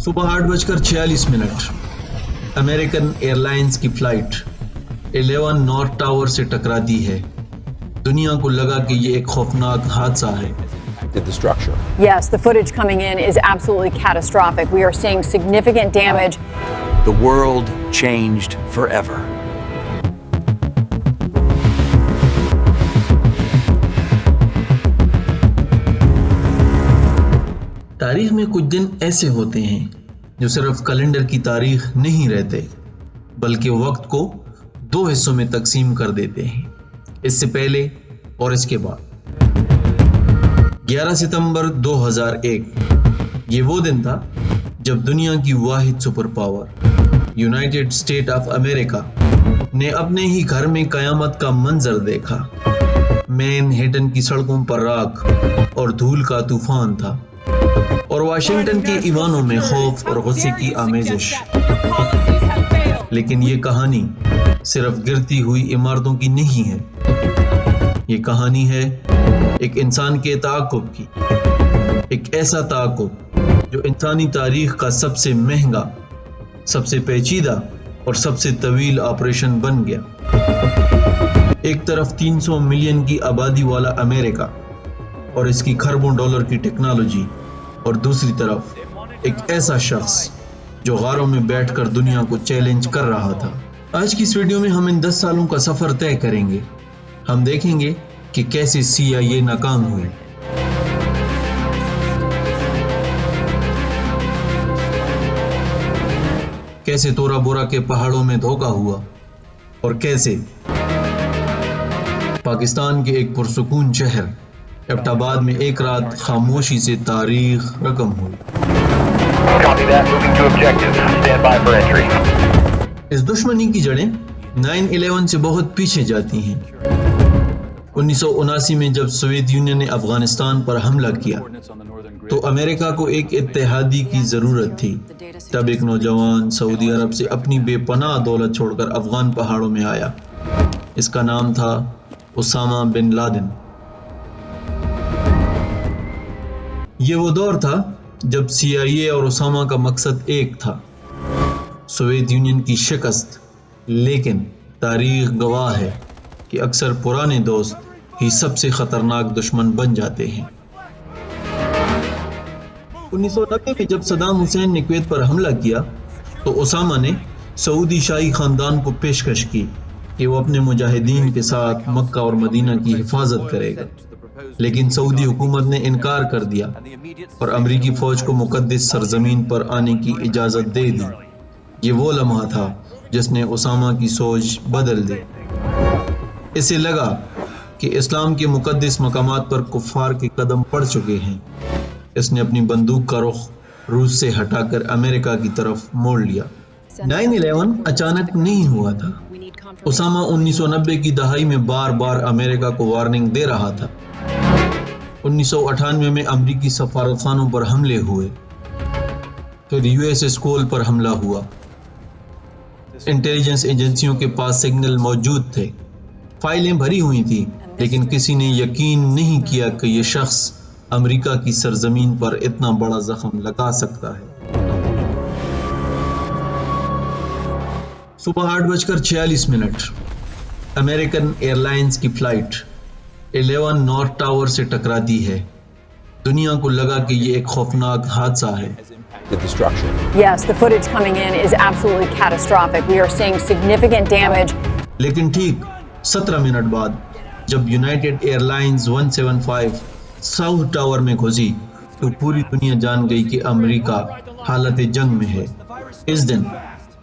صبح 8:46 American year lines کی flight 11 north tower سے ٹکراتی ہے. دنیا کو لگا کہ یہ ایک خوفناک حادثہ ہے. Yes, the footage coming in is absolutely catastrophic. We are seeing significant damage. The world changed forever. تاریخ میں کچھ دن ایسے ہوتے ہیں جو صرف کیلنڈر کی تاریخ نہیں رہتے بلکہ وقت کو 2 حصوں میں تقسیم کر دیتے ہیں، اس سے پہلے اور اس کے بعد. 11 ستمبر 2001 یہ وہ دن تھا جب دنیا کی واحد super power United state of America نے اپنے ہی گھر میں قیامت کا منظر دیکھا. مین ہیٹن کی سڑکوں پر راکھ اور دھول کا طوفان تھا اور واشنگٹن کے ایوانوں میں خوف اور غصے کی آمیزش. لیکن یہ کہانی صرف گرتی ہوئی عمارتوں کی نہیں ہے، یہ کہانی ہے ایک انسان کے تعاقب کی، ایک ایسا تعاقب جو انسانی تاریخ کا سب سے مہنگا، سب سے پیچیدہ اور سب سے طویل آپریشن بن گیا. ایک طرف 300 ملین کی آبادی والا امریکہ اور اس کی کھربوں ڈالر کی ٹیکنالوجی، اور دوسری طرف ایک ایسا شخص جو غاروں میں بیٹھ کر دنیا کو چیلنج کر رہا تھا. آج کی اس ویڈیو میں ہم ان 10 سالوں کا سفر طے کریں گے. ہم دیکھیں گے کہ کیسے CIA ناکام ہوئی، کیسے تورا بورا کے پہاڑوں میں دھوکہ ہوا، اور کیسے پاکستان کے ایک پرسکون شہر ایبٹ آباد میں ایک رات خاموشی سے تاریخ رقم ہوئی. اس دشمنی کی جڑیں 9/11 سے بہت پیچھے جاتی ہیں. 1979 میں جب سوویت یونین نے افغانستان پر حملہ کیا تو امریکہ کو ایک اتحادی کی ضرورت تھی. تب ایک نوجوان سعودی عرب سے اپنی بے پناہ دولت چھوڑ کر افغان پہاڑوں میں آیا. اس کا نام تھا اسامہ بن لادن. یہ وہ دور تھا جب CIA اور اسامہ کا مقصد ایک تھا، سوویت یونین کی شکست. لیکن تاریخ گواہ ہے کہ اکثر پرانے دوست ہی سب سے خطرناک دشمن بن جاتے ہیں. 1990 میں جب صدام حسین نے کویت پر حملہ کیا تو اسامہ نے سعودی شاہی خاندان کو پیشکش کی کہ وہ اپنے مجاہدین کے ساتھ مکہ اور مدینہ کی حفاظت کرے گا. لیکن سعودی حکومت نے انکار کر دیا اور امریکی فوج کو مقدس سرزمین پر آنے کی اجازت دے دی. یہ وہ لمحہ تھا جس نے اسامہ کی سوچ بدل دی. اسے لگا کہ اسلام کے مقدس مقامات پر کفار کے قدم پڑ چکے ہیں. اس نے اپنی بندوق کا رخ روس سے ہٹا کر امریکہ کی طرف موڑ لیا. 9/11 اچانک نہیں ہوا تھا. اسامہ 1990 کی دہائی میں بار بار امریکہ کو وارننگ دے رہا تھا. 1998 میں امریکی سفارتخانوں پر حملے ہوئے، پھر USS کول پر حملہ ہوا. انٹیلیجنس ایجنسیوں کے پاس سگنل موجود تھے، فائلیں بھری ہوئی تھیں، لیکن کسی نے یقین نہیں کیا کہ یہ شخص امریکہ کی سرزمین پر اتنا بڑا زخم لگا سکتا ہے. صبح 8:46 امریکن ایئر لائنز کی فلائٹ 11 نارتھ ٹاور سے ٹکراتی ہے. دنیا کو لگا کہ یہ ایک خوفناک حادثہ ہے. Yes, the footage coming in is absolutely catastrophic. We are seeing significant damage. لیکن ٹھیک 17 منٹ بعد جب یونائٹڈ ایئر لائنز 175 ساؤتھ ٹاور میں گھسی تو پوری دنیا جان گئی کہ امریکہ حالت جنگ میں ہے. اس دن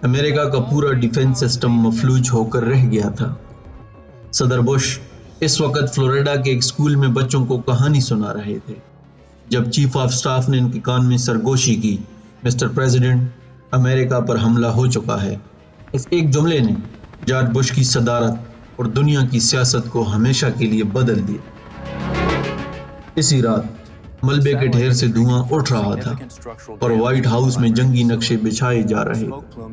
امریکہ کا پورا ڈیفنس سسٹم مفلوج ہو کر رہ گیا تھا. صدر بش اس وقت فلوریڈا کے ایک اسکول میں بچوں کو کہانی سنا رہے تھے جب چیف آف سٹاف نے ان کے کان میں سرگوشی کی، مسٹر پریزیڈنٹ، امریکہ پر حملہ ہو چکا ہے. اس ایک جملے نے جارج بش کی صدارت اور دنیا کی سیاست کو ہمیشہ کے لیے بدل دیا. اسی رات ملبے کے ڈھیر سے دھواں اٹھ رہا تھا اور وائٹ ہاؤس میں جنگی نقشے بچھائے جا رہے تھے.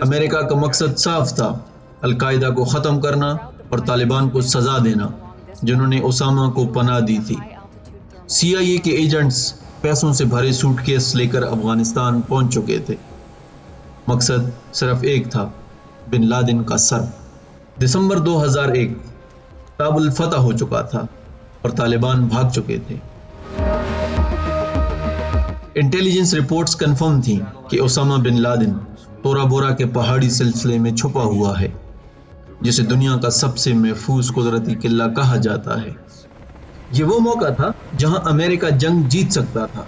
امریکہ کا مقصد صاف تھا، القاعدہ کو ختم کرنا اور طالبان کو سزا دینا جنہوں نے اسامہ کو پناہ دی تھی. CIA کے ایجنٹس پیسوں سے بھرے سوٹ کیس لے کر افغانستان پہنچ چکے تھے۔ مقصد صرف ایک تھا، بن لادن کا سر۔ دسمبر 2001 کابل فتح ہو چکا تھا اور طالبان بھاگ چکے تھے۔ انٹیلیجنس رپورٹس کنفرم تھیں کہ اسامہ بن لادن تورا بورا کے پہاڑی سلسلے میں چھپا ہوا ہے، جسے دنیا کا سب سے محفوظ قدرتی قلعہ کہا جاتا ہے۔ یہ وہ موقع تھا جہاں امریکہ جنگ جیت سکتا تھا۔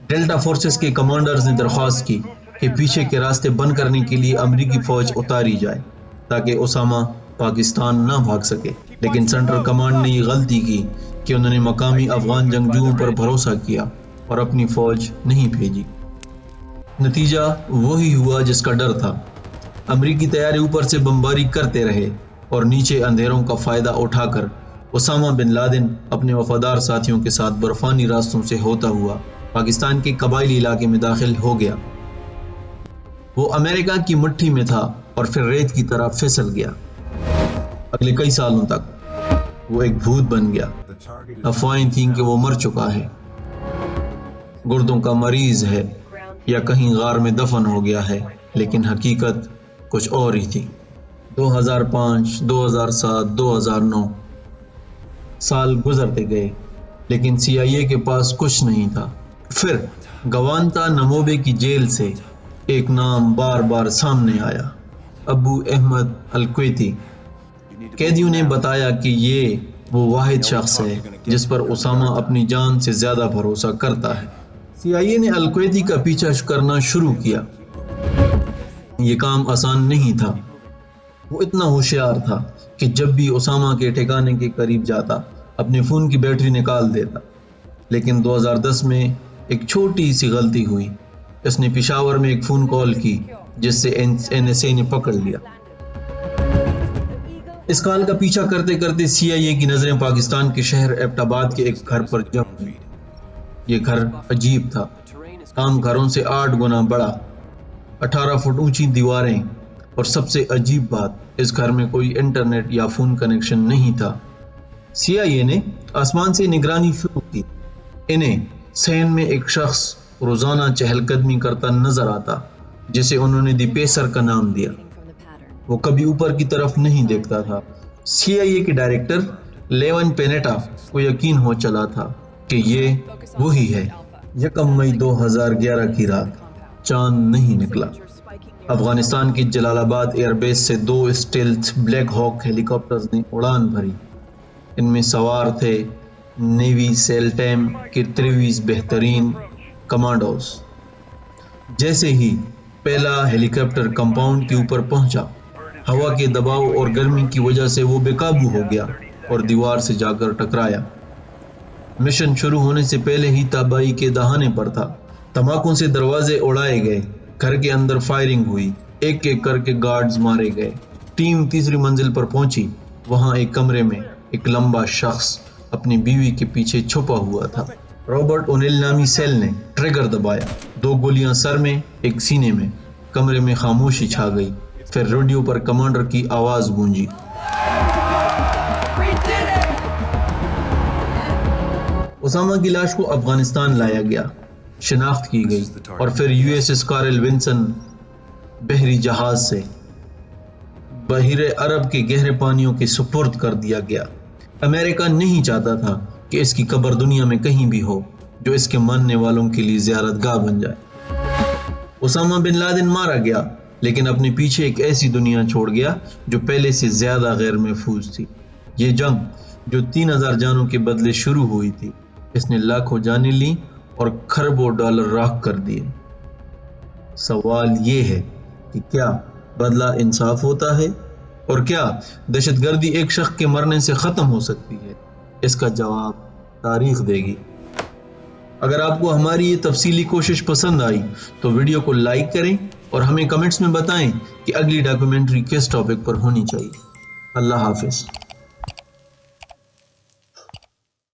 ڈیلٹا فورسز کے کمانڈرز نے درخواست کی کہ پیچھے کے راستے بند کرنے کے لیے امریکی فوج اتاری جائے تاکہ اسامہ پاکستان نہ بھاگ سکے، لیکن سینٹرل کمانڈ نے یہ غلطی کی کہ انہوں نے مقامی افغان جنگجوؤں پر بھروسہ کیا اور اپنی فوج نہیں بھیجی۔ نتیجہ وہی ہوا جس کا ڈر تھا۔ امریکی طیارے اوپر سے بمباری کرتے رہے اور نیچے اندھیروں کا فائدہ اٹھا کر اسامہ بن لادن اپنے وفادار ساتھیوں کے ساتھ برفانی راستوں سے ہوتا ہوا پاکستان کے قبائلی علاقے میں داخل ہو گیا۔ وہ امریکہ کی مٹھی میں تھا اور پھر ریت کی طرح پھسل گیا۔ اگلے کئی سالوں تک وہ ایک بھوت بن گیا۔ افواہیں تھیں کہ وہ مر چکا ہے، گردوں کا مریض ہے یا کہیں غار میں دفن ہو گیا ہے، لیکن حقیقت کچھ اور ہی تھی۔ 2005، 2007، 2009 سال گزرتے گئے، لیکن CIA کے پاس کچھ نہیں تھا۔ پھر گوانتا نموبے کی جیل سے ایک نام بار بار سامنے آیا، ابو احمد الکویتی۔ قیدیوں نے بتایا کہ یہ وہ واحد شخص ہے جس پر اسامہ اپنی جان سے زیادہ بھروسہ کرتا ہے۔ CIA نے الکویتی کا پیچھا کرنا شروع کیا۔ یہ کام آسان نہیں تھا۔ وہ اتنا ہوشیار تھا کہ جب بھی اسامہ کے ٹھکانے کے قریب جاتا اپنے فون کی بیٹری نکال دیتا، لیکن 2010 میں ایک چھوٹی سی غلطی ہوئی۔ اس نے پشاور میں ایک فون کال کی جس سے NSA نے پکڑ لیا۔ اس کال کا پیچھا کرتے کرتے CIA کی نظریں پاکستان کے شہر ایبٹ آباد کے ایک گھر پر جم ہوئی۔ یہ گھر عجیب تھا، عام گھروں سے 8 گنا بڑا، 18 فٹ اونچی دیواریں، اور سب سے عجیب بات، اس گھر میں کوئی انٹرنیٹ یا فون کنیکشن نہیں تھا۔ CIA نے آسمان سے نگرانی شروع کی۔ انہیں صحن میں ایک شخص روزانہ چہل قدمی کرتا نظر آتا، جسے انہوں نے دی پیسر کا نام دیا۔ وہ کبھی اوپر کی طرف نہیں دیکھتا تھا۔ CIA کے ڈائریکٹر لیون پینیٹا کو یقین ہو چلا تھا کہ یہ وہی ہے۔ 1 مئی 2011 کی رات، چاند نہیں نکلا۔ افغانستان کی جلال آباد ایئر بیس سے 2 اسٹیلتھ بلیک ہاک ہیلی کاپٹرز نے اڑان بھری۔ ان میں سوار تھے نیوی سیل ٹیم کے 23 بہترین کمانڈوز۔ جیسے ہی پہلا ہیلی کاپٹر کمپاؤنڈ کے اوپر پہنچا، ہوا کے دباؤ اور گرمی کی وجہ سے وہ بے قابو ہو گیا اور دیوار سے جا کر ٹکرایا۔ مشن شروع ہونے سے پہلے ہی تباہی کے دہانے پر تھا۔ دھماکوں سے دروازے اڑائے گئے، گھر کے اندر فائرنگ ہوئی، ایک ایک کر کے گارڈز مارے گئے۔ ٹیم تیسری منزل پر پہنچی۔ وہاں ایک کمرے میں ایک لمبا شخص اپنی بیوی کے پیچھے چھپا ہوا تھا۔ رابرٹ اونیل نامی سیل نے ٹریگر دبایا، 2 گولیاں سر میں، ایک سینے میں۔ کمرے میں خاموشی چھا گئی۔ پھر ریڈیو پر کمانڈر کی آواز گونجی، اسامہ کی لاش کو افغانستان لایا گیا، شناخت کی گئی اور پھر USS کارل ونسن بحری جہاز سے بحیرہ عرب کے گہرے پانیوں کے سپرد کر دیا گیا۔ امریکہ نہیں چاہتا تھا کہ اس کی قبر دنیا میں کہیں بھی ہو جو اس کے ماننے والوں کے لیے زیارت گاہ بن جائے۔ اسامہ بن لادن مارا گیا، لیکن اپنے پیچھے ایک ایسی دنیا چھوڑ گیا جو پہلے سے زیادہ غیر محفوظ تھی۔ یہ جنگ جو 3000 جانوں کے بدلے شروع ہوئی تھی، اس نے لاکھوں جانیں لی اور کھربوں ڈالر راکھ کر دیے۔ سوال یہ ہے کہ کیا بدلہ انصاف ہوتا ہے؟ اور کیا دہشت گردی ایک شخص کے مرنے سے ختم ہو سکتی ہے؟ اس کا جواب تاریخ دے گی۔ اگر آپ کو ہماری یہ تفصیلی کوشش پسند آئی تو ویڈیو کو لائک کریں اور ہمیں کمنٹس میں بتائیں کہ اگلی ڈاکیومنٹری کس ٹاپک پر ہونی چاہیے۔ اللہ حافظ۔